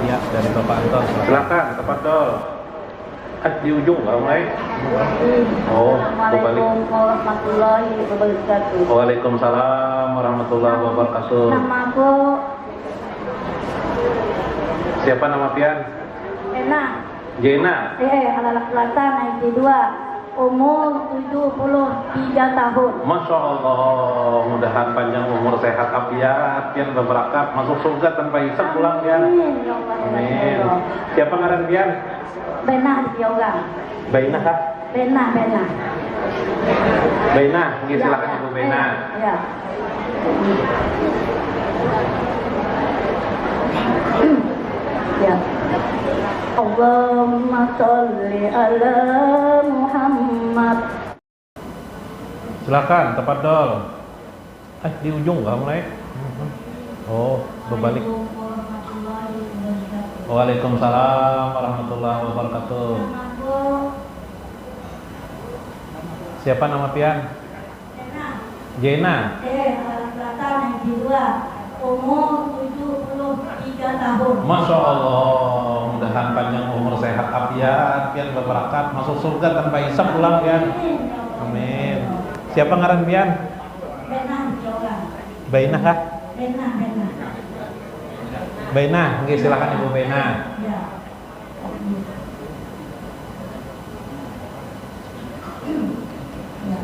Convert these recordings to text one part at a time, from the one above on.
Ya, dari Bapak Anton. Silakan, tafadhol. Di ujung nggak mulai? Oh, berbalik. Assalamualaikum warahmatullahi wabarakatuh. Waalaikumsalam warahmatullahi wabarakatuh. Namaku Siapa nama pian? Ena. Jena. Anak Selatan IT2. Umur 73 tahun. Masya Allah, mudahan panjang umur, sehat afiat, pian berberkat, masuk surga tanpa hisab pulang pian. Amin. Ya Allah. Amin. Siapa ngaran pian? Benah di yoga. Bainah kah? Benah. Bainah, nggih silakan Ibu Bainah. Ya. Ya. Allahumma sholli ala Muhammad. Silakan, tafadhol. Di ujung nggak mulai? Oh, berbalik. Waalaikumsalam warahmatullahi wabarakatuh. Siapa nama pian? Jena. Anak Selatan IT2. Umur 73 tahun. Masya Allah, mudahan panjang umur, sehat afiat, pian berberkat, masuk surga tanpa hisab pulang pian. Amin. Siapa ngaran pian? Benah di yoga. Bainah kah? Benah. Bainah, nggih silakan Ibu Bainah. Ya. Ya.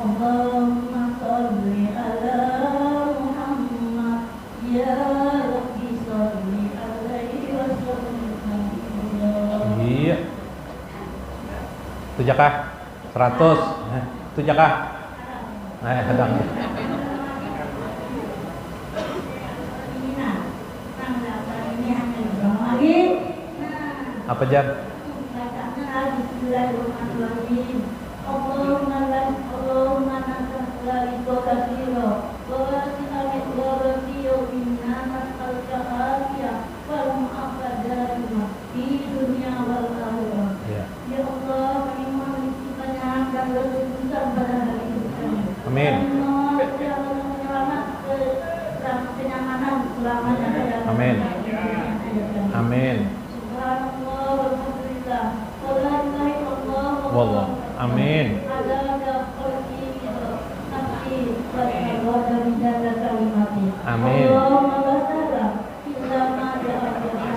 Allahumma sholli ala Muhammad. Ya Rabbi sholli alaihi wa sallam. Iya. Tujakah? 100. Tujakah? Hadang. Apa Jan? Ya. Amin. Amin. Amin. Wallah. Amin. Amin.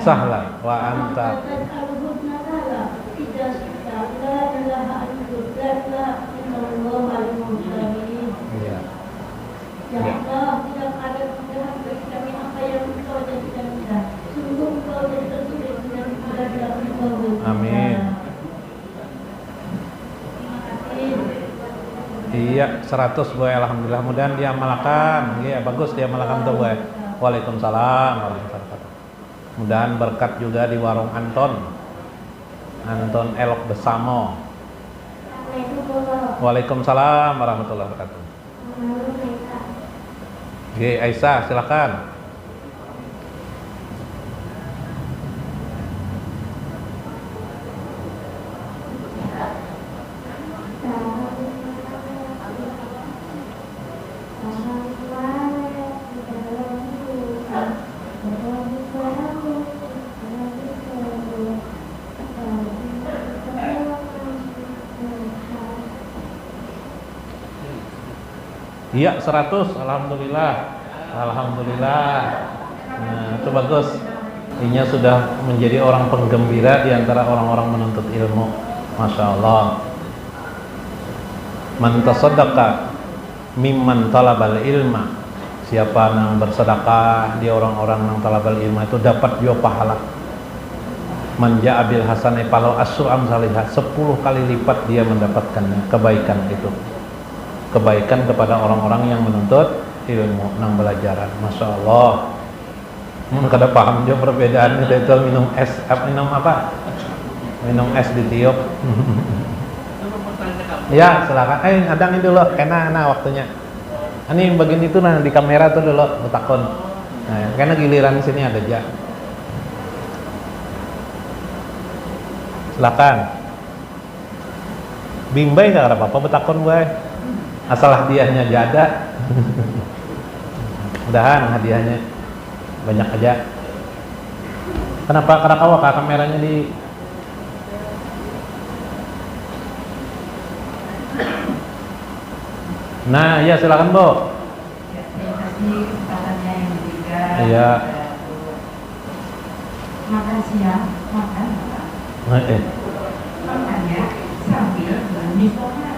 Sahla wa anta. Ya. Ya Allah, tidak ada kemudahan bagi kami apa yang Engkau jadikan mudah. Sungguh Engkau jadikan sulit dan mudah dalam Engkau. Amin. Terima kasih. Iya, 100 boy, alhamdulillah, mudahan dia amalkan. Iya, bagus dia amalkan tuh boy. Waalaikumsalam warahmatullahi wabarakatuh. Mudahan berkat juga di warung Anton Elok Besamo. Waalaikumsalam warahmatullahi wabarakatuh. Oke, Aisyah silakan. Iya, 100. Alhamdulillah. Nah, itu bagus. Ini sudah menjadi orang penggembira di antara orang-orang menuntut ilmu. Masya Allah. Man tasaddaqa mimman talabal ilma. Siapa yang bersedekah, dia orang-orang yang talabal ilma itu dapat juga pahala. Man ja'a bil hasanati falahu asyru amsalihha. 10 kali lipat dia mendapatkan kebaikan itu. Kebaikan kepada orang-orang yang menuntut ilmu, nang belajaran. Masya Allah. Kada paham juga perbedaan itu minum es, minum apa? Minum es ditiup. Ya, silakan. Adang ini dulu, kena waktunya. Ini bagian itu nah di kamera tuh dulu, betakon. Nah, karena giliran sini ada aja. Silakan. Bimbay gak ada apa-apa betakon gue. Asal hadiahnya aja ada. Mudahan hadiahnya banyak aja. Kenapa Karakawa Kak kameranya di Nah, ya silakan, Bu. Ya, terima kasih kesempatannya yang diberikan. Iya. Makan siang, makan apa? Makannya sambil menulis doa.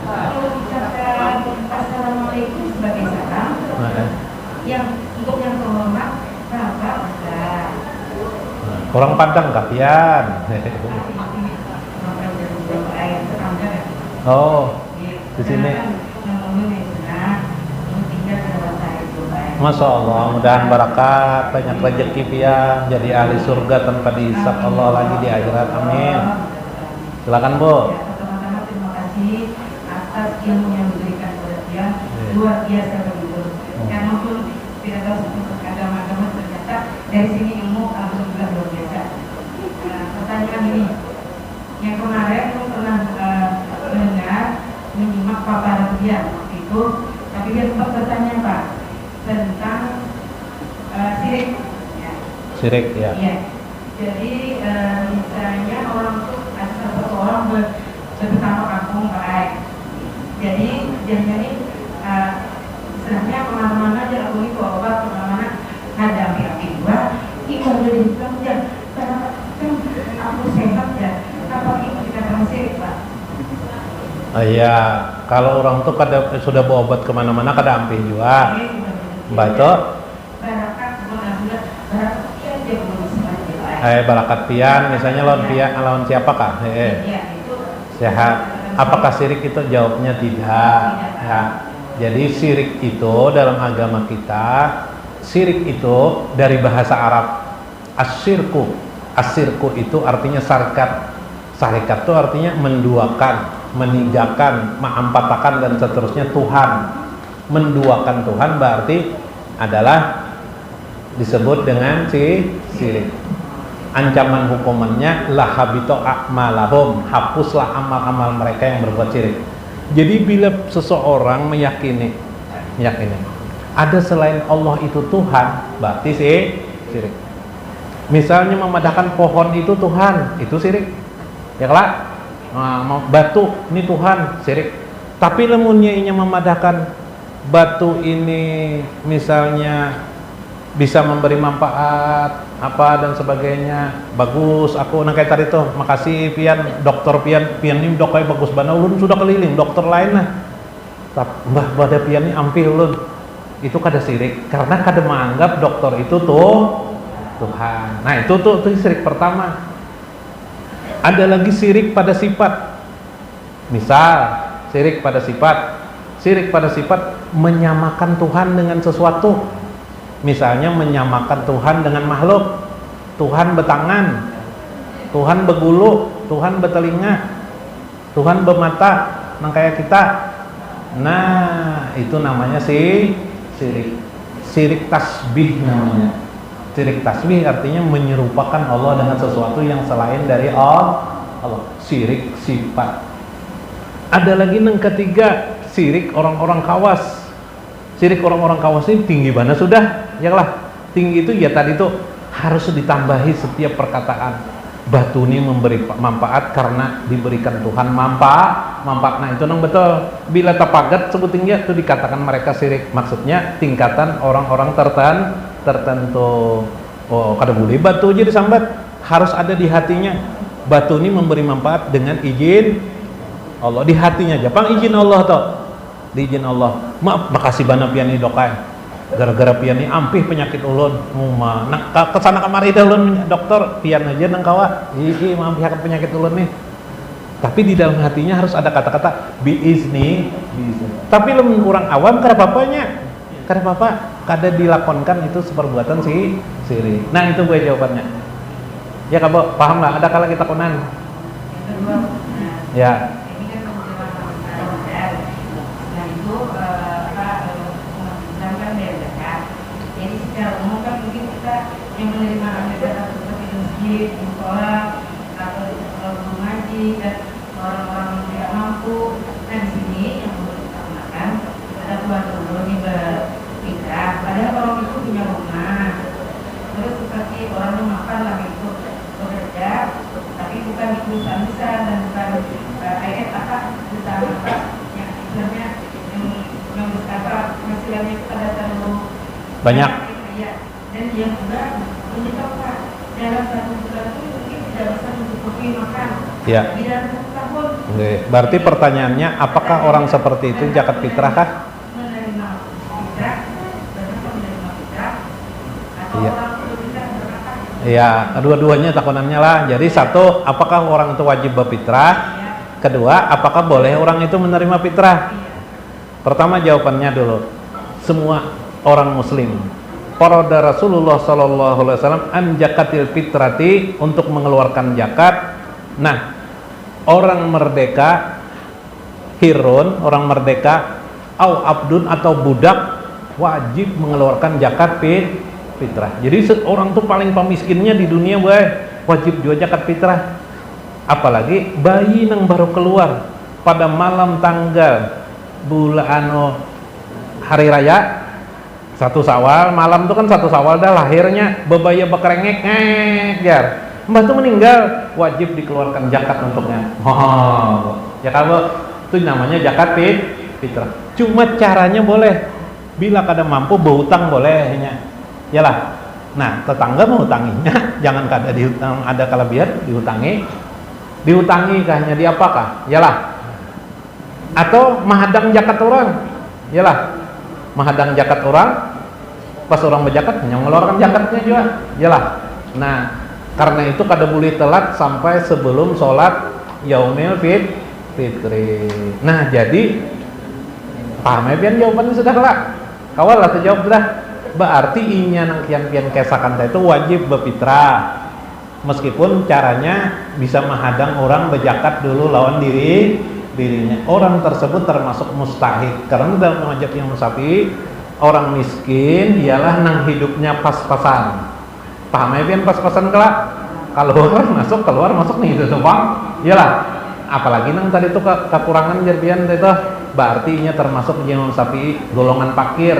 Kalau ucapkan assalamualaikum sebagai salam, yang untuk yang terhormat Bapak enggak. Orang Padang Kapian. Oh, di sini. Masya Allah, mudahan barakat, banyak rezeki pian, jadi ahli surga tanpa dihisap Allah lagi di akhirat. Amin. Silakan, Bu. Ya, pertama-tama terima kasih atas ilmu yang diberikan kepada dia, luar biasa begitu. Yang maupun tidak tahu seputar agama-agama, ternyata dari sini ilmu alhamdulillah luar biasa. Pertanyaan ini, yang kemarin aku pernah mendengar, menyimak paparan dia waktu itu, tapi dia sempat bertanya Pak tentang sirik. Ya. Sirik, ya. Iya. Jadi misalnya orang tuh asal seseorang bersama kampung baik. Jadi jadi istilahnya kemana-mana dia lakukan itu obat, kemana-mana ada api dua. Ibu udah dibilang ya, karena kan aku sehat ya. Apa itu kita sirik Pak? Iya, kalau orang tuh kada sudah bawa obat kemana-mana kada ampih juga. Baca. Barakat pian, misalnya lawan pian, lawan siapa kah? Sehat. Apakah syirik itu? Jawabnya tidak. Ya. Jadi syirik itu dalam agama kita, syirik itu dari bahasa Arab asyirku. Asyirku itu artinya syarikat. Syarikat itu artinya menduakan, menijakan, mengampatakan dan seterusnya Tuhan. Menduakan Tuhan berarti adalah disebut dengan syirik. Ancaman hukumannya lahabito a'malahum, hapuslah amal-amal mereka yang berbuat syirik. Jadi bila seseorang meyakini ada selain Allah itu Tuhan, berarti syirik. Misalnya memadahkan pohon itu Tuhan, itu syirik. Ya kelak, batu ini Tuhan, syirik. Tapi lemunnya ini memadahkan batu ini misalnya bisa memberi manfaat apa dan sebagainya, bagus aku kayak tadi tuh, makasih pian dokter pian ini dokai bagus bana ulun sudah keliling dokter lain lah, mbah pada pian ini ampih ulun, itu kada sirik karena kada menganggap dokter itu tuh Tuhan. Nah itu tuh sirik pertama. Ada lagi sirik pada sifat, misal sirik pada sifat menyamakan Tuhan dengan sesuatu. Misalnya menyamakan Tuhan dengan makhluk. Tuhan bertangan, Tuhan bergulu, Tuhan bertelinga, Tuhan bermata, nang kayak kita. Nah, itu namanya syirik. Syirik tasbih namanya. Syirik tasbih artinya menyerupakan Allah dengan sesuatu yang selain dari Allah. Syirik sifat. Ada lagi yang ketiga, syirik orang-orang kawas. Syirik orang-orang kawas ini tinggi mana sudah? Ya lah, tinggi itu ya tadi tuh harus ditambahi setiap perkataan. Batu ini memberi manfaat karena diberikan Tuhan manfaat. Nah itu nang betul. Bila tapagat sebut tinggi itu dikatakan mereka syirik. Maksudnya tingkatan orang-orang tertentu. Oh, kada boleh batu aja disambat. Harus ada di hatinya. Batu ini memberi manfaat dengan izin Allah, di hatinya aja. Pang izin Allah toh. Di izin Allah. Maaf, makasih banyak pian ini dokai. Gara-gara pian ini ampih penyakit ulun. Nah, kesana kemari dah ulun dokter pian aja nang kawa. Maaf penyakit ulun nih. Tapi di dalam hatinya harus ada kata-kata biizni. Tapi lu kurang awam kada bapaknya. Kada apa, kada dilakonkan itu seperbuatan syirik. Nah, itu gue jawabannya. Ya Kabo, paham lah, ada kala kita kunan. Ya. Jadi secara umum kan mungkin kita yang menerima ajaran seperti di masjid, di sekolah, atau di guru ngaji dan orang-orang yang tidak mampu. Nah di sini yang perlu kita gunakan ada tuan guru ini berpindah. Padahal orang itu punya rumah. Terus seperti orangnya makan lagi itu bekerja, tapi bukan di perusahaan besar dan bukan kayak perusahaan yang istilahnya yang besar penghasilannya itu pada terlalu Banyak. Ya. Dan yang juga menyebabkan dalam satu bulan itu mungkin tidak bisa mencukupi makan. Ya. Di dalam 1 tahun. Oke. Berarti pertanyaannya, apakah orang seperti itu zakat fitrah kah? Menerima fitrah, berapa menerima fitrah, atau Iya. orang itu bisa berzakat. Ya, kedua-duanya takunannya lah. Jadi satu, apakah orang itu wajib berfitrah? Kedua, apakah boleh orang itu menerima fitrah? Pertama jawabannya dulu. Semua orang muslim. Farada Rasulullah sallallahu alaihi wasallam an zakatil fitrati, untuk mengeluarkan zakat. Nah, orang merdeka hirun, orang merdeka au abdun atau budak wajib mengeluarkan zakat fitrah. Jadi orang tuh paling pemiskinnya di dunia wajib juga zakat fitrah. Apalagi bayi yang baru keluar pada malam tanggal bulan hari raya 1 Syawal, malam itu kan 1 Syawal dah lahirnya, bebaya bekerengek jar. Mbah tuh meninggal, wajib dikeluarkan zakat untuknya. Ya kalau itu namanya zakat fitrah. Cuma caranya boleh, bila kada mampu berhutang bolehnya. Yalah. Nah, tetangga menghutanginya, jangan kada dihutang, ada kelebihan dihutangi kahnya di apakah? Yalah. Atau menghadang zakat orang. Yalah. Menghadang zakat orang, pas orang berzakat hanya mengeluarkan zakatnya juga. Yalah. Nah, karena itu kada boleh telat sampai sebelum sholat yaumil fitri. Nah, jadi paham ya pian jawabannya sudah lah. Kawal lah terjawab sudah. Berarti inya nang kian-kian kesakan itu wajib berfitrah. Meskipun caranya bisa menghadang orang berzakat dulu lawan dirinya. Orang tersebut termasuk mustahik. Karena dalam mazhab Imam Syafi'i, orang miskin ialah nang hidupnya pas-pasan. Paham ya pian pas-pasan kelak? Kalau orang masuk keluar masuk nih itu tuh Bang. Iyalah. Apalagi nang tadi itu kekurangan jerbian itu, berarti nya termasuk Imam Syafi'i golongan fakir.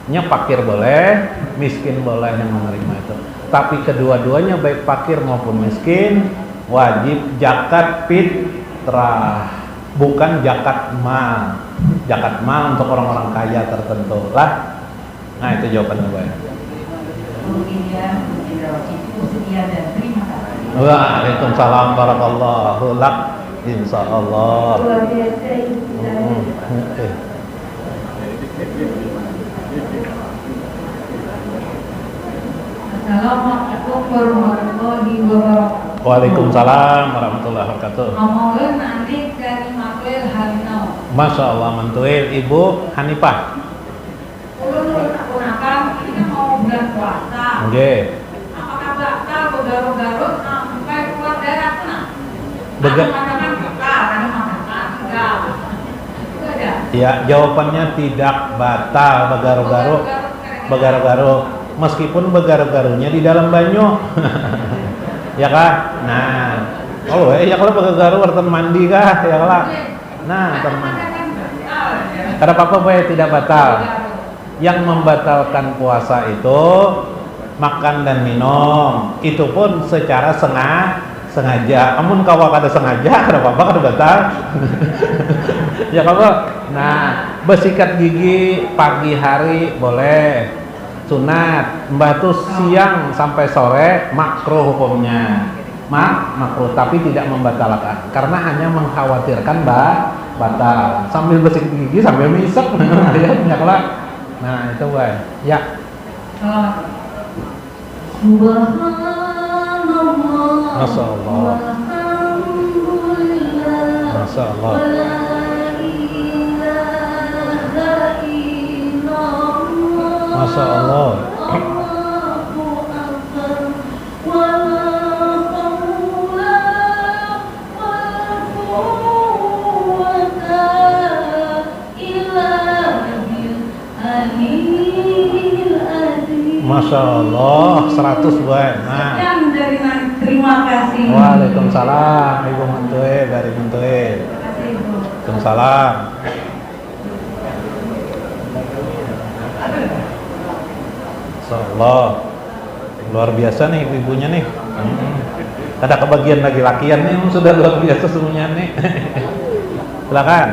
Nya fakir boleh, miskin boleh yang menerima itu. Tapi kedua-duanya baik fakir maupun miskin wajib zakat fitrah, bukan zakat mal. Zakat mal untuk orang-orang kaya tertentu lah. Nah, itu jawabannya baik. Sekian dan terima kasih. Waalaikumsalam barakallahu lak. Insyaallah. Luar biasa Ibu. Assalamualaikum warahmatullahi wabarakatuh. Waalaikumsalam warahmatullahi wabarakatuh. Ngomongin nanti dari Maklil Halinau. Masya Allah mantuil Ibu Hanifah. Ulun akan ini mau bulan puasa. Oke. Apakah batal garut-garut sampai keluar daerah sana? Bega- Kadang-kadang batal, kadang-kadang enggak. Itu aja. Ya, jawabannya tidak batal begaru-garu. Meskipun begaru-garunya di dalam banyu. Ya kah? Nah, kalau ya kalau begaru wartan mandi kah? Ya kah? Nah, teman. Kada apa-apa boleh tidak batal. Yang membatalkan puasa itu makan dan minum. Itu pun secara sengaja. Amun kawa kada sengaja, kada apa-apa kada batal. Ya kalau nah, bersikat gigi pagi hari boleh. Sunat, mbah tuh siang sampai sore makruh hukumnya. Makruh tapi tidak membatalkan karena hanya mengkhawatirkan batal. Sambil bersikat gigi sambil misek. Ya kelak. Nah, itu baik. Ya. Subhanallah. Masya Allah. Walhamdulillah. Masya Allah. Wala ilaha illallah. Masya Allah. Allahu akbar. Wala haula wala quwwata illa billahil azim. Masya Allah 100 buat. Nah. Sekian dari terima kasih. Waalaikumsalam Ibu Mantuil dari Mantuil. Terima kasih Ibu. Waalaikumsalam. Insyaallah. luar biasa nih ibu-ibunya nih. Ada kebagian laki-lakian nih sudah luar biasa semuanya nih. Silakan.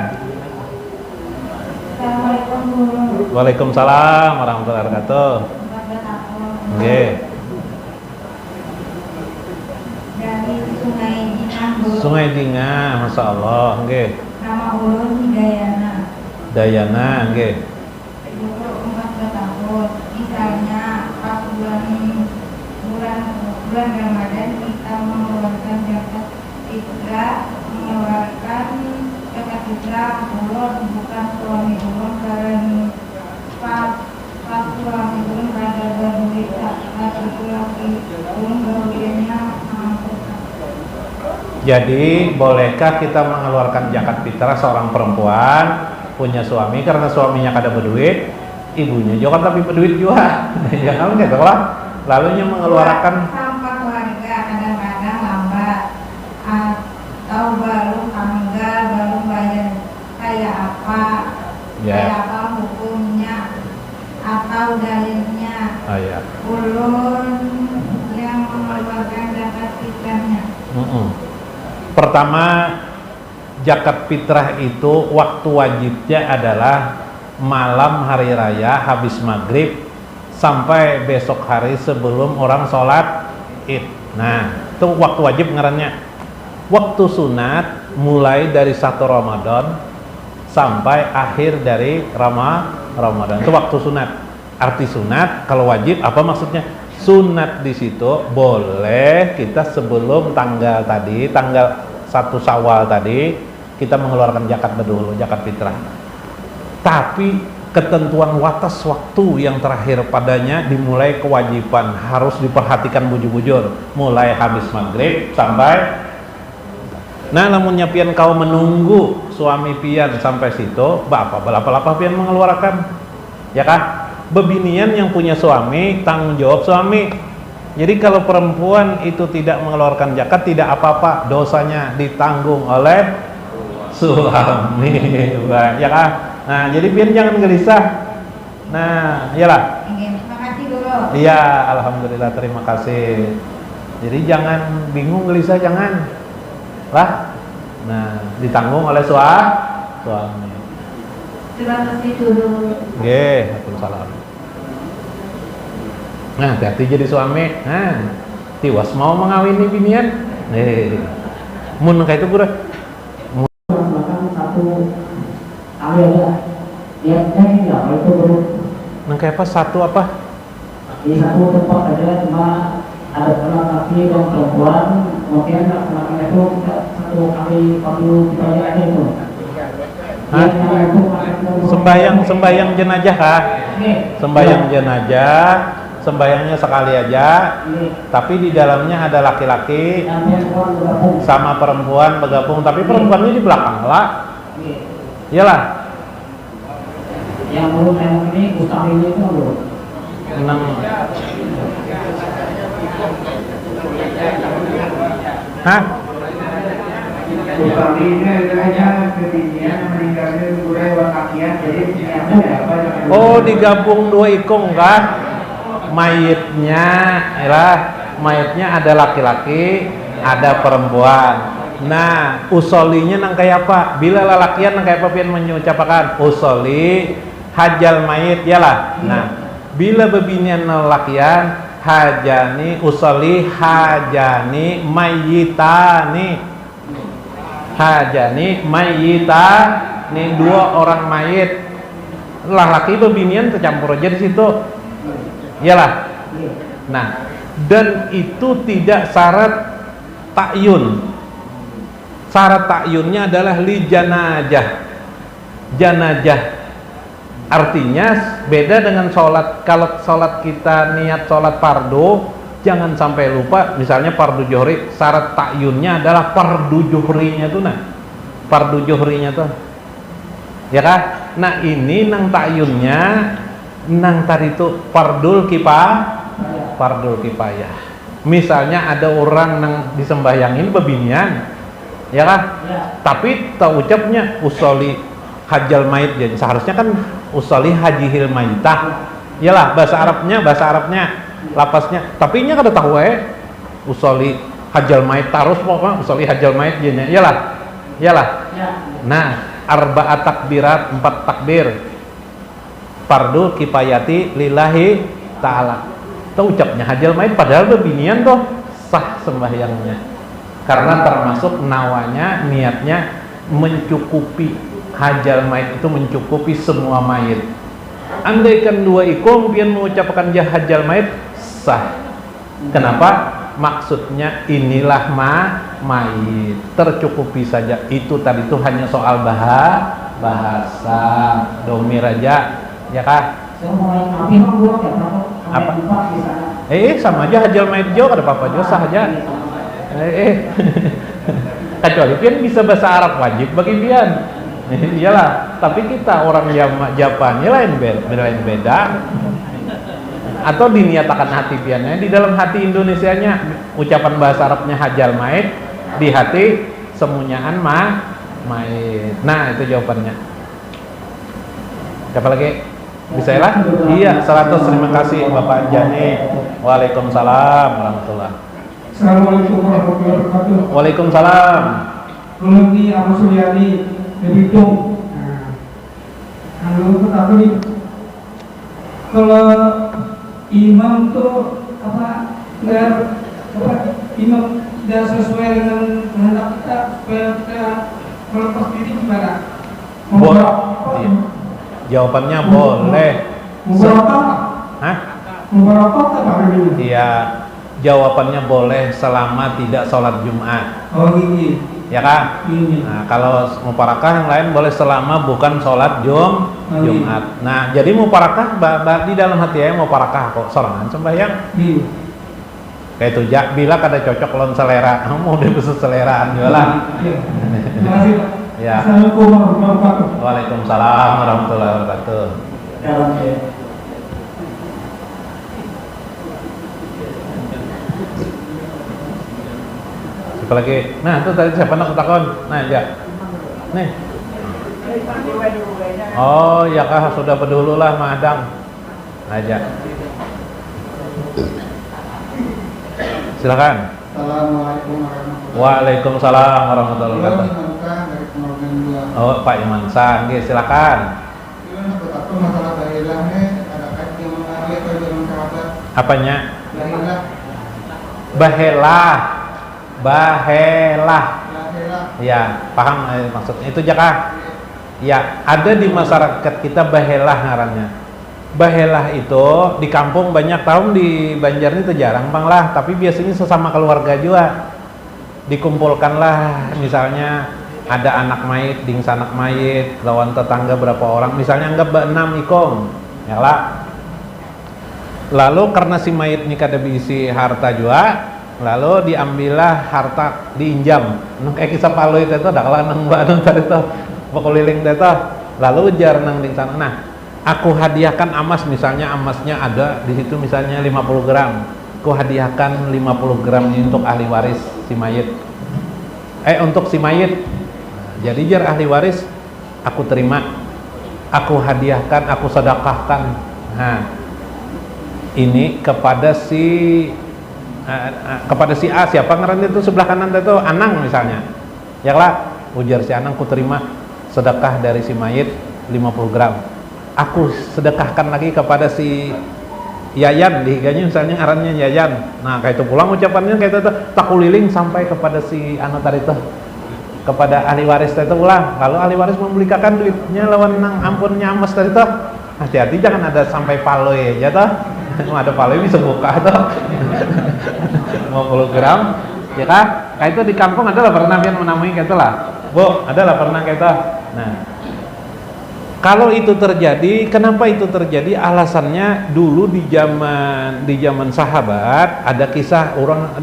Assalamualaikum guru. Waalaikumsalam warahmatullahi wabarakatuh. Oke. Dari Sungai Jinang guru. Sungai Dinga, masya Allah. Oke. Nama ulun Dayana. Dayana, oke. Umur 14 tahun. Misalnya pas bulan Ramadan kita mengeluarkan zakat fitrah, mengeluarkan zakat fitrah ulun bukan suami ulun karena pas suami ulun ada berduit saat itu lagi ulun berduitnya mampu. Jadi bolehkah kita mengeluarkan zakat fitrah seorang perempuan punya suami karena suaminya kada berduit, ibunya juga kan tapi berduit juga. Ya kan gitu lah. Lalunya mengeluarkan sampah keluarga kadang-kadang lambat atau baru tanggal baru bayar kayak apa Ya. kayak apa hukumnya atau dalilnya ya. ulun yang mengeluarkan zakat fitrahnya. Pertama, zakat fitrah itu waktu wajibnya adalah malam hari raya habis maghrib sampai besok hari sebelum orang sholat id. Nah, itu waktu wajib ngarannya. Waktu sunat mulai dari 1 Ramadan sampai akhir dari Ramadan. Itu waktu sunat. Arti sunat kalau wajib apa maksudnya? Sunat di situ boleh kita sebelum tanggal 1 Syawal tadi kita mengeluarkan zakat dulu, zakat fitrah. Tapi ketentuan batas waktu yang terakhir padanya dimulai kewajiban harus diperhatikan bujur-bujur mulai habis maghrib sampai. Nah, namunnya pian kau menunggu suami pian sampai situ, berapa pian mengeluarkan, ya kan? Bebinian yang punya suami tanggung jawab suami. Jadi kalau perempuan itu tidak mengeluarkan zakat tidak apa-apa, dosanya ditanggung oleh suami, ya kan? Nah, jadi pian jangan gelisah. Nah, iyalah. Terima kasih guru. Iya, alhamdulillah, terima kasih. Jadi jangan bingung, gelisah, jangan lah. Nah, ditanggung oleh suami. Terima kasih guru. Nggih, waalaikumsalam. Nah, hati-hati jadi suami. Nah, tiwas mau mengawini binian. Mun kayak itu guru. Nang kayak apa? Satu apa? Di satu tempat aja cuma ada laki dan perempuan, mungkin laki itu satu kali waktu kita aja itu. Hah? Sembayang jenazah kah? Sembayang jenazah, sembayangnya sekali aja, tapi di dalamnya ada laki-laki sama perempuan bergabung, tapi perempuannya di belakang lah. Iyalah. Yang belum ini utang ini itu loh. Hah? Utang ini aja kebinian meninggalnya budaya wakakian, jadi niatnya apa? Oh, digabung 2 ikung kan? Mayitnya, mayitnya ada laki-laki, ada perempuan. Nah, usolinya nang kayak apa? Bila lalakian nang kayak apa pian mengucapkan usoli hajal mayit, yalah. Nah, bila bebinian lalakian hajani usoli hajani mayitani. Hajani mayitani, 2 orang mayit. Laki bebinian tercampur aja di situ. Iyalah. Nah, dan itu tidak syarat takyun. Syarat takyunnya adalah li janajah. Janajah artinya beda dengan sholat. Kalau sholat kita niat sholat fardu, jangan sampai lupa. Misalnya fardu johri, syarat takyunnya adalah fardu johrinya tuh, nah fardu johrinya tuh, ya kan? Nah ini nang takyunnya nang tadi itu fardul kifayah. Misalnya ada orang nang disembayangin bebinian, ya kan? Tapi tak ucapnya usoli hajal mayit, jadi seharusnya kan usoli hajihil mayitah. Iyalah bahasa Arabnya lapasnya. Tapi nya kada tahu usoli hajal mait tarus pokoknya usoli hajal mait nya. Iyalah. Ya. Nah, arba'at takbirat, 4 takbir. Fardu kifayati lillahi ta'ala. Itu ucapnya hajal mait padahal bebinian tuh sah sembahyangnya. Karena termasuk nawanya, niatnya mencukupi. Hajal mait itu mencukupi semua mayit. Andaikan 2 ikom pian mengucapkan hajal mait sah. Kenapa? Maksudnya inilah mayit, tercukupi saja. Itu tadi itu hanya soal bahasa domir aja, ya kah? Saya mau api buat ya, Apa? di sana. Sama aja hajal mait jo, ada apa-apa jo, sah aja. Kecuali pian bisa bahasa Arab wajib bagi pian. Iyalah, tapi kita orang Japannya lain beda. Atau diniatakan hati piannya di dalam hati Indonesianya ucapan bahasa Arabnya hajal mait, di hati semunyaan mait. Nah, itu jawabannya. Siapa lagi? Bisa lah? Iya, 100. Terima kasih Bapak Jani. Waalaikumsalam warahmatullahi. Assalamualaikum warahmatullahi wabarakatuh. Waalaikumsalam. Ini Ahmad Suryani dari Bitung. Halo, aku nih. Kalau imam tuh imam tidak sesuai dengan kehendak kita supaya kita melepas diri gimana? Iya. Jawabannya boleh. Mubarakah? Hah? Mubarakah apa ini? Iya. Jawabannya boleh selama tidak sholat Jumat. Oh gini. Ya kan? Ini. Nah, kalau muparakah yang lain boleh selama bukan sholat Jumat. Nah, jadi muparakah di dalam hati ya muparakah kok sorangan sembahyang. Iya. Kayak itu bila kada cocok lon selera, mau udah besar seleraan jualan. Iya. Terima kasih Pak. Ya. Assalamualaikum warahmatullahi wabarakatuh. Waalaikumsalam warahmatullahi wabarakatuh. Siapa lagi? Nah, itu tadi siapa nak takon? Nah, ya. Nih. Oh, ya kah sudah pedulu lah madang. Aja. Silakan. Assalamualaikum warahmatullahi wabarakatuh. Waalaikumsalam warahmatullahi wabarakatuh. Dari Kemargen 2. Oh, Pak Imansan, silakan. Gimana aku masalah bahilahnya ada kait yang mengalir atau dengan sahabat Apanya? bahilah Bahelah. bahilah Ya, paham maksudnya itu Jaka. Ya, ada di masyarakat kita bahelah ngarannya. Bahelah itu di kampung banyak tahun, di Banjar itu jarang bang lah, tapi biasanya sesama keluarga juga dikumpulkanlah, misalnya ada anak mayit, dings anak mayit, lawan tetangga berapa orang, misalnya anggap 6 ikom, ya lah. Lalu karena si mayit ini kada diisi harta juga, lalu diambillah harta diinjam. Nang kayak kisah palu itu ada kalau nang mbak nang tadi tuh pokoliling itu, lalu jar nang ding sana. Nah, aku hadiahkan emas, misalnya emasnya ada di situ misalnya 50 gram. Aku hadiahkan 50 gram ini untuk ahli waris si mayit. Untuk si mayit. Jadi jar ahli waris aku terima. Aku hadiahkan, aku sedekahkan. Nah, ini kepada si A, siapa ngarannya itu sebelah kanan itu Anang misalnya. Ya lah, ujar si Anang, aku terima sedekah dari si mayit 50 gram. Aku sedekahkan lagi kepada si Yayan, dihiganya misalnya ngarannya Yayan. Nah, kayak itu pulang ucapannya kayak itu takuliling sampai kepada si anu tadi itu, kepada ahli waris itu pulang. Lalu ahli waris membelikan duitnya lawan nang ampunnya amas tadi itu. Hati-hati jangan ada sampai paloy aja toh. Ada paloy bisa buka toh. 50 gram. Ya kah? Kayak itu di kampung adalah pernah yang menamai kayak itulah. Bu, adalah pernah kayak itu. Nah, kalau itu terjadi, kenapa itu terjadi? Alasannya dulu di zaman sahabat ada kisah orang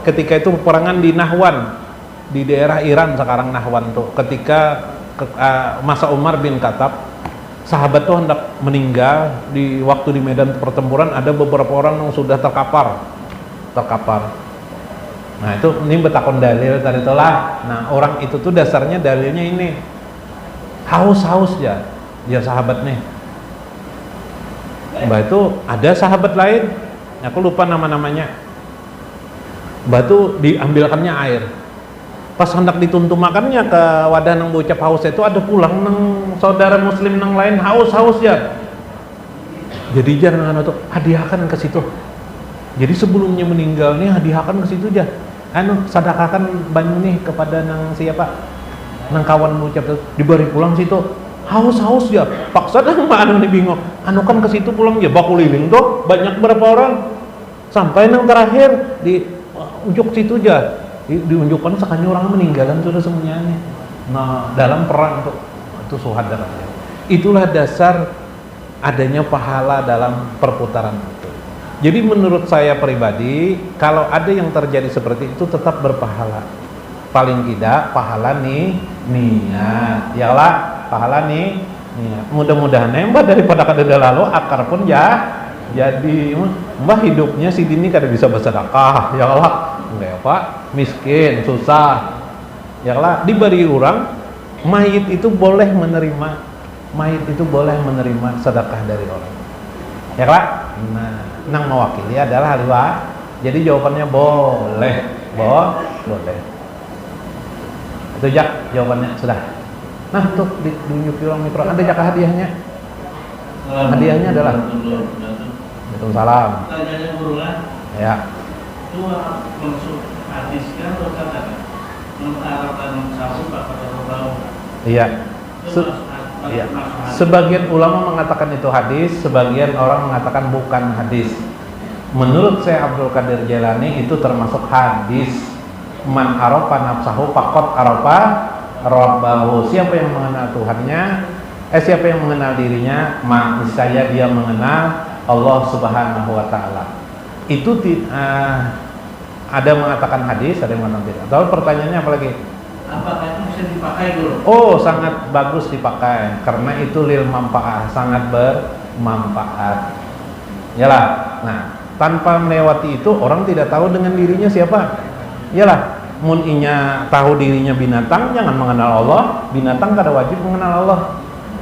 ketika itu peperangan di Nahwan, di daerah Iran sekarang Nahwan tuh. Ketika masa Umar bin Khattab, sahabat tuh hendak meninggal di waktu di medan pertempuran, ada beberapa orang yang sudah terkapar. Nah, itu ini betakon dalil tadi itulah. Nah, orang itu tuh dasarnya dalilnya ini. Haus ya, dia sahabat nih. Mbak itu ada sahabat lain Aku lupa nama-namanya. Batu diambilkannya air. Pas hendak dituntumakannya ke wadah nang bocap haus itu, ada pulang nang saudara muslim nang lain haus ya. Jadi jangan tuh hadiahkan ke situ. Jadi sebelumnya meninggal nih hadiahkan ke situ aja. Sedekahkan banyu nih kepada nang siapa? Nang kawan bocap tuh diberi pulang situ. Haus ya. Paksa dah anu nih bingung. Kan ke situ pulang ya bakuliling tuh banyak berapa orang. Sampai nang terakhir di unjuk situ aja. Diunjukkan sekali orang meninggalan sudah semuanya. Nah, dalam perang itu suhada. Itulah dasar adanya pahala dalam perputaran itu. Jadi menurut saya pribadi, kalau ada yang terjadi seperti itu tetap berpahala. Paling tidak pahala nih niat. Yalah, pahala nih niat. Mudah-mudahan mbah daripada kada lalu akar pun ya jadi mbah hidupnya si Dini kada bisa bersedekah. Ya Allah, enggak Pak, miskin, susah. Ya Allah, diberi orang mayit itu boleh menerima sedekah dari orang. Ya Pak? Nah, nang mewakili adalah dua. Jadi jawabannya boleh. Boleh. Itu Jak jawabannya sudah. Nah, tuh ditunjuki orang mikro. Ada Jak hadiahnya. Hadiahnya adalah Waalaikumsalam. Tanyanya guru lah. Ya. Itu maksud hadis kan atau kata mengharapkan sahur pada bau. Iya. Iya. Sebagian ulama mengatakan itu hadis, sebagian orang mengatakan bukan hadis. Menurut saya Abdul Qadir Jailani itu termasuk hadis. Man arafa nafsahu faqad arafa rabbahu. Siapa yang mengenal Tuhannya, siapa yang mengenal dirinya, niscaya dia mengenal Allah Subhanahu wa taala. Itu ada mengatakan hadis, ada yang mengatakan tidak. Lalu pertanyaannya apa lagi? Apakah itu bisa dipakai dulu? Oh, sangat bagus dipakai karena itu lil manfaah, sangat bermanfaat. Yalah. Nah, tanpa melewati itu orang tidak tahu dengan dirinya siapa. Yalah, mun inya tahu dirinya binatang, jangan mengenal Allah. Binatang kada wajib mengenal Allah.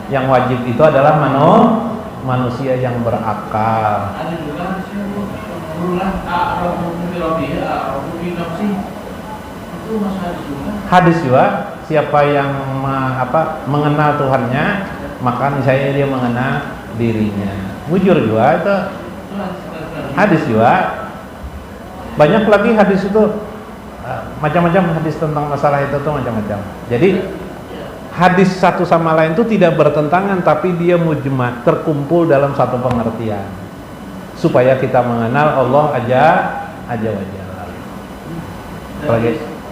Yang wajib itu adalah manusia yang berakal. Ada juga berulang a'rafu bi rabbihi a'rafu bi nafsihi. Itu masih hadis juga. Hadis juga, siapa yang mengenal Tuhannya, maka misalnya dia mengenal dirinya. Bujur juga itu hadis juga. Banyak lagi hadis itu, macam-macam hadis tentang masalah itu tuh macam-macam. Jadi hadis satu sama lain itu tidak bertentangan, tapi dia mujma', terkumpul dalam satu pengertian supaya kita mengenal Allah aja wajah.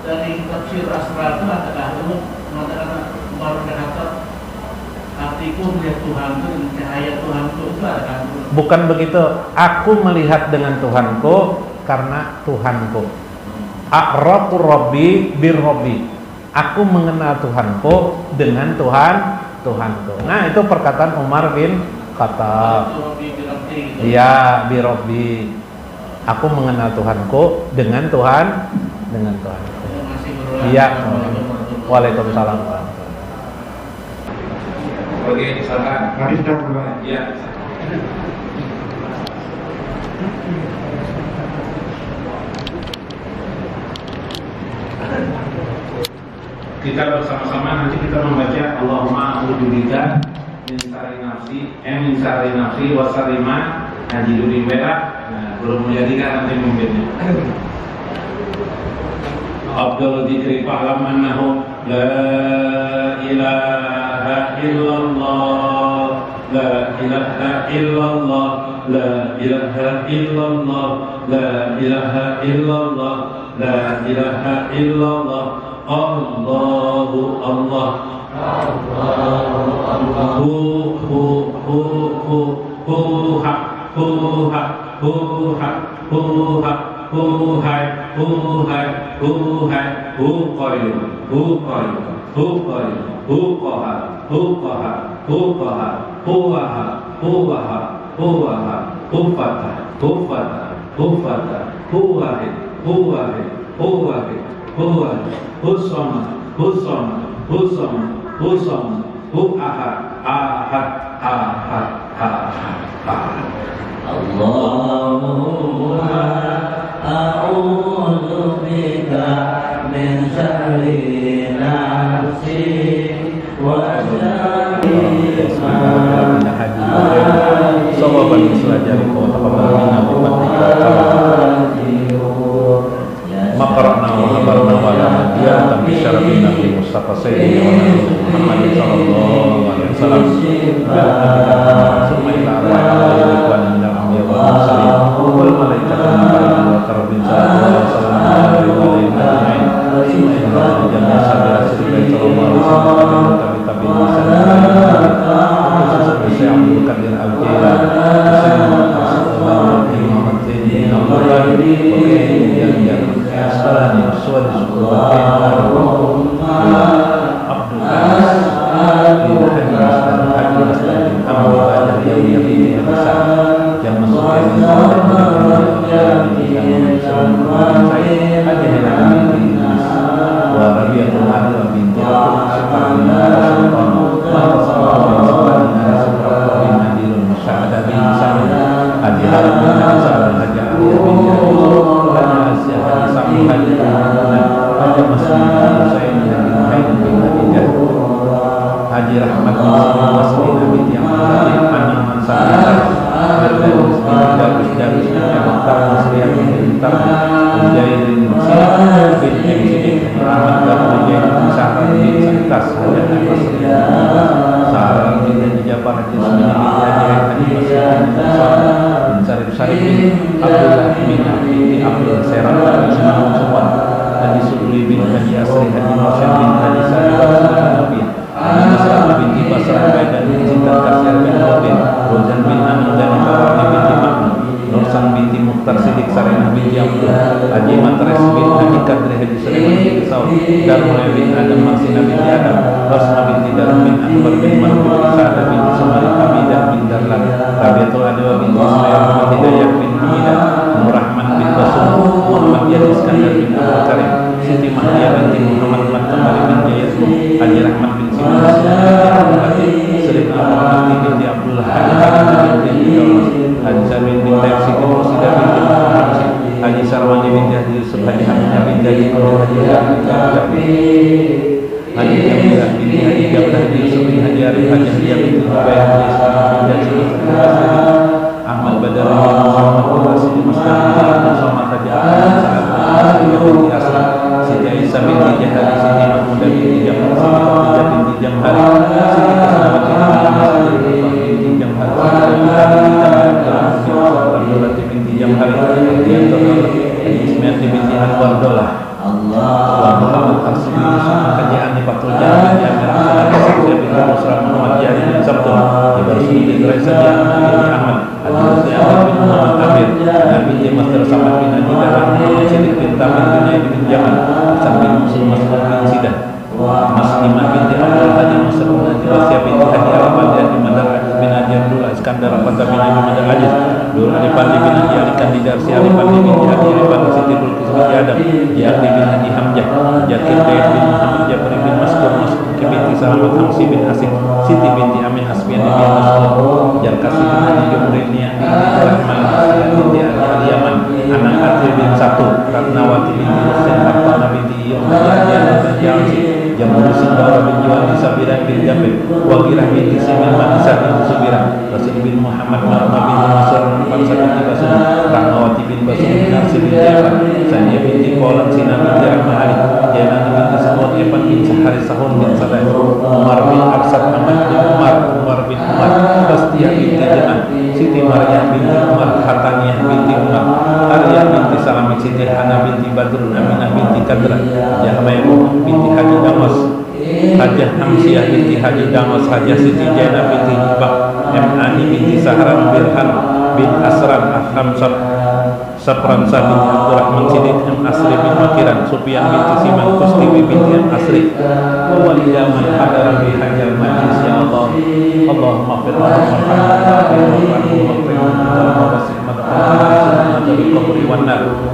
Dari tafsir Asrar itu mengatakan baru kata artiku melihat Tuhan itu dengan cahaya Tuhanku itu ada. Bukan begitu. Aku melihat dengan Tuhanku karena Tuhanku. A'rafu Rabbi bir Rabbi. Aku mengenal Tuhanku dengan Tuhanku. Nah, itu perkataan Umar bin Khattab. Iya, bi Rabbi. Aku mengenal Tuhanku dengan Tuhan. Iya. Waalaikumsalam. Oke, silakan. Hadis dan ulama. Iya. Kita bersama-sama nanti kita membaca Allahumma a'udzubika min syarri nafsi wa syarri ma ajidu min beda. Nah, belum menjadikan nanti mungkinnya. Abdul dzikri fa'lam annahu la ilaha illallah, la ilaha illallah, la ilaha illallah, la ilaha illallah, la ilaha illallah. Allahu Allah, Allahu Allah, hu ha hu hai hu hai hu qayyum hu qayyum hu qayyum hu qahar hu qahar hu qahar hu wahab hu wahab hu wahab hu fatah hu fatah hu fatah hu wahid hu wahid hu wahid hu wahid hu samad hu samad hu samad hu samad hu ahad ahad ahad ahad ahad. Allahumma a'udzu bika min syarri nafsi wa syarri sawaban selajari kau taqabbal Makarna wa habarna wa la nabiyya bi syarafin nabi Mustafa sayyidina Muhammad sallallahu alaihi wasallam summa ila arwahil wa min al-anbiya wal mursalin wal malaikati wa karabin sallallahu alaihi wa sallam summa ila jami'a sabira sallallahu alaihi wasallam tabi Syekh Abdul Qadir Al-Jilani Asbalani Aswad Abdul Haji Rahmat Masri Nabi Tiang Anang Mansar Darus Darus Mukhtar Masriah Mukhtar Mujahirin Masih bin Sidik Rahmat Darus Mujahirin Sahran bin Santas Hajan Masriah Sahran bin Jabar Haji Semina bin Haji Masriah bin Sarif Sarif bin Abdullah bin Abdi Abdul Seram bin Semang Semwan Haji Subli bin Haji Asri Haji Mursyid bin Haji Sarif bin Muslim binti Basrah Baidan bin Sintan Kasir bin Robin Rozan bin Amin dan Kawani binti Makmum Nursan binti Mukhtar Sidik Sarena binti Abdul Haji Matres bin Haji Kadri Haji Sulaiman bin Saud Darmulai bin Adam Maksina binti Adam Rosna binti Darul bin Akbar bin Marhum Sada binti Sumari Hamidah bin Darlan Rabiatul Adwa binti Ismail bin Hidayah bin Hamidah Nurrahman bin Basum Muhammad Yadi Iskandar bin Abdul Karim Siti Mahdia binti Muhammad Kembali bin Jayatmu Haji Rahmat bin Simon Sering Muhammad binti Abdullah Haji Haji Samin bin Taib Siti Mursidah binti Muhammad Haji Sarwani binti Haji Yusuf Haji Hamidah binti Haji Qurul Haji Haji Jamilah binti Haji Jablah Haji Yusuf bin Haji Arif Haji Hidayah binti Hubayah Haji Ismail bin Haji Ahmad Badar Muhammad bin Rasul Mustaqim Muhammad Haji Ahmad binti Aslam Siti Aisyah binti Jahari Siti Mahmudah binti Jamhar Siti Khadijah binti Jamhari Siti Kasnawati binti Jamhari Abdullah binti Jamhari Haji Ismail binti Anwar Dolah Muhammad Arsi binti Haji Ani Fatul Jalan binti Amir Haji binti Musrah Muhammad Jari bin Sabtun Ibarat binti Raisa binti Ahmad Haji Rusli Ahmad bin Muhammad Amir binti Master Samad bin Haji Dahlan Muhammad Sidik bin Tamin bin Haji bin Jaman Hasan bin Musul Mas'ud bin Sidah Mas Iman binti Abdul Haji Musab bin Haji Wasya binti Haji Arafat Haji Madar Aziz bin Haji Abdullah Iskandar Rapata bin Haji Madar Aziz Nur Adipandi bin Haji Ali Kandidar Si Adipandi binti Haji Arifat Siti Bulkis binti Adam Yardi bin Haji Hamjah Jakir Dayat bin Muhammad Jabri bin Maskur Maskur binti Salamat Hamsi bin Asik Siti binti Amin Asbiani bin Maskur Jarkasi bin Haji Jumrinia binti Rahman binti Haji Aliyaman Anak Atri bin Satu Ratnawati binti Hussein Ratna binti Yomjah bin Haji Jamur Sindara bin Jual Sabira bin Jabir Wagirah binti Simin Manisa bin Subira Rasul bin Muhammad Marma bin Masur Pansa binti Basum Rahmawati bin Basum bin Narsi bin Jafar Sania binti Kolam Sina binti Rahmah Ali Jainani binti Samud Evan bin Sahari Sahun bin Salah Umar bin Arsad Ahmad bin Umar bin Umar Bastia binti Jenah Siti Maryam binti Umar Hataniyah binti Umar Arya binti Salamit Siti Hana binti Badrun Aminah binti Kadra Jahmaymu binti Haji Damos Hajah Hamsiah binti Haji Damos Hajah Siti Jainah binti Hibah Ani binti Sahran Birhan bin Asran Hamsat Sapransa binti Abdurrahman Sidik Asri bin Makiran Sufyan binti Siman Kustiwi binti Asri Waliyaman Hadaran bi Hajjal Majlis ya Allah Allahumma firman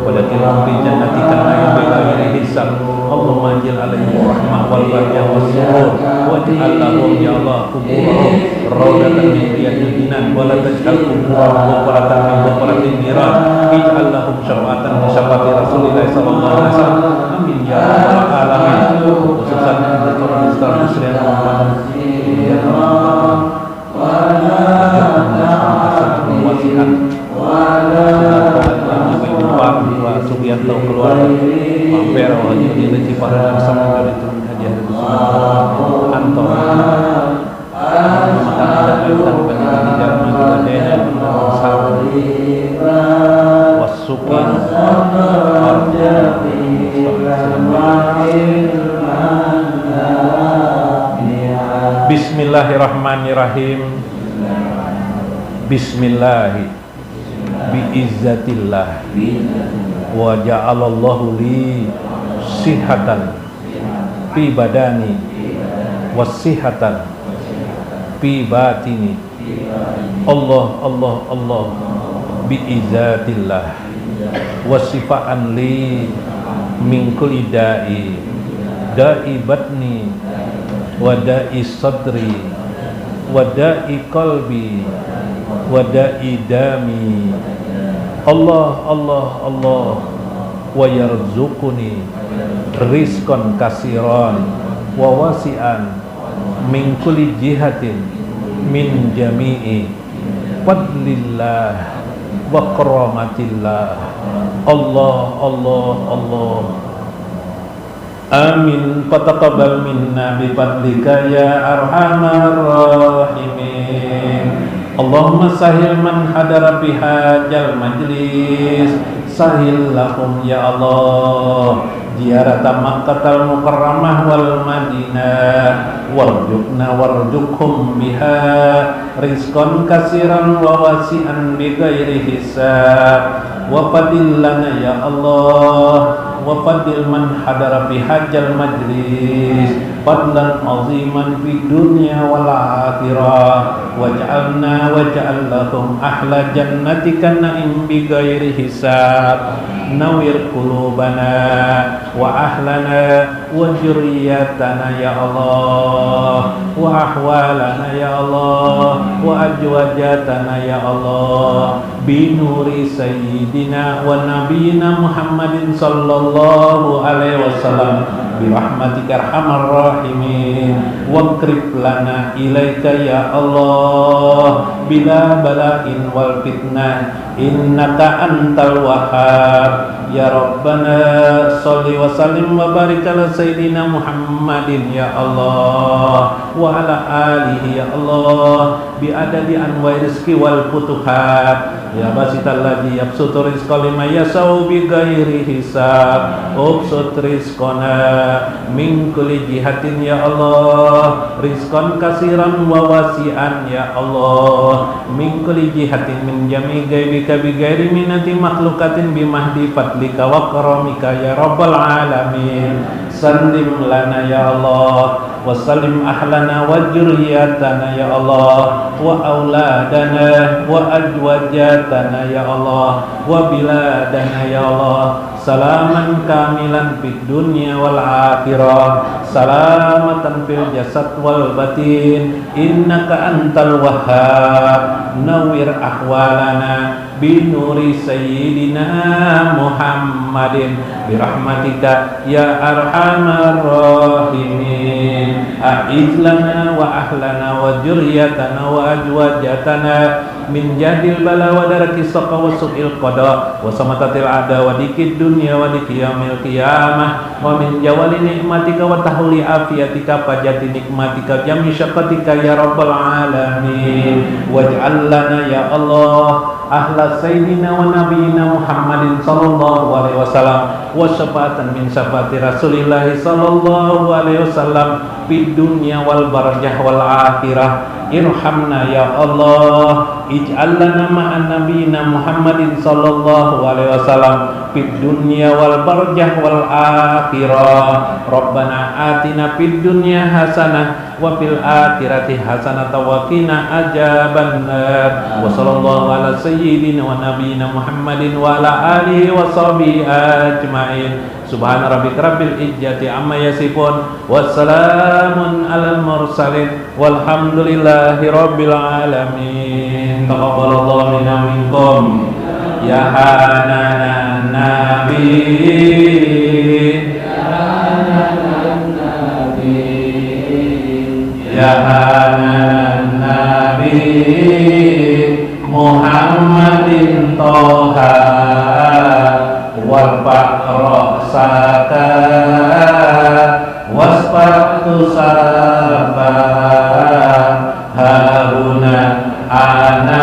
walakin fi jannatika la yubila hisab Allahumma ajil alaihim rahmah wal barakah was surur waj'al lahum ya Allah kuburahum rawdatan min riyadil jinan wa la taj'al kuburahum buqratan min buqratin niran ij'al lahum syafa'atan min syafa'ati Rasulillah sallallahu alaihi wasallam amin ya rabbal alamin khususan untuk Ustaz Muslimin Muhammad Sugianto keluarga mampir wajib di para sama dari turun hadiah dari semua Anto maka ada kaitan dengan tidak mengadanya wasukin Bismillahirrahmanirrahim. Bismillahi biizzatillah wa ja'alallahu li sihatan fi badani wasihatan fi batini. Allah Allah Allah biizzatillah wasifaan li min kulli da'i da'i batni wa da'i sadri wa da'i qalbi wa da'i dami. Allah Allah Allah wa yarzuquni rizqan kasiran wa wasi'an min kulli jihatin min jami'i fadlillah wa karamatillah. Allah Allah Allah amin. Fataqabbal minna bi fadlika ya arhamar rahimin. Allahumma sahil man hadara bihajal majlis sahil lahum ya Allah ziyarata Makkahal Mukarramah wal Madinah warzuqna warzuqhum biha rizqan katsiran wa wasi'an bighairi hisab wa fadil lana ya Allah wa fadil man hadara bihajal majlis fadlan aziman fid dunya wal akhirah waj'alna waj'al lahum ahla jannatika na'im bighairi hisab nawwir qulubana wa ahlana wa dzurriyyatana ya Allah wa ahwalana ya Allah wa azwajatana ya Allah bi nuri sayyidina wa nabiyyina Muhammadin sallallahu alaihi wasallam bi rahmatika arhamar rahimin wa qrib lana ilaika ya Allah bila bala'in wal fitnah innaka antal wahhab ya rabbana sholli wa sallim wa barik ala sayyidina Muhammadin ya Allah wa ala alihi ya Allah bi adadi anwa'i rizqi wal futuhat ya basital ladzi yabsutu rizqa liman yasha'u bi ghairi hisab ubsut rizqana min kulli jihatin ya Allah rizqan katsiran wa wasi'an ya Allah min kulli jihatin min jami' ghaibika bi ghairi minati makhluqatin bi mahdi fadlika wa karamika ya rabbal alamin. Sallim lana ya Allah wa sallim ahlana wa dzurriyyatana ya Allah wa auladana wa azwajatana ya Allah wa biladana ya Allah salaman kamilan fid dunya wal akhirah salamatan fil jasad wal batin innaka antal wahhab nawwir ahwalana bi nuri sayyidina Muhammadin bi rahmatika ya arhamar rahimin. A'idh lana wa ahlana wa dzurriyyatana wa azwajatana min jadil bala wa daraki saqa wa su'il qada wa samatatil ada wa dikid dunya wa dikiyamil qiyamah wa min jawali nikmatika wa tahuli afiatika fajati nikmatika jami syaqatika ya rabbal alamin. Waj'al lana ya Allah ahla sayyidina wa nabiyina Muhammadin sallallahu alaihi wasallam wa syafa'atan min syafa'ati Rasulillah sallallahu alaihi wasallam fid dunya wal barzakh wal akhirah. Irhamna ya Allah ij'al lana ma'an nabiyina Muhammadin sallallahu alaihi wasallam fid dunya wal barzakh wal akhirah. Rabbana atina fid dunya hasanah wa fil akhirati hasanah wa qina adzabannar. Wa sallallahu ala sayyidina wa nabiyyina Muhammadin wa ala alihi wa sahbihi ajma'in. Subhana rabbika rabbil izzati amma yasifun, wassalamun alal mursalin, walhamdulillahi rabbil alamin. Taqabbalallahu minna minkum ya hananan nabi, ya hananan nabi Muhammadin Toha warfa' ra'saka wasfa'tu sabah haruna ana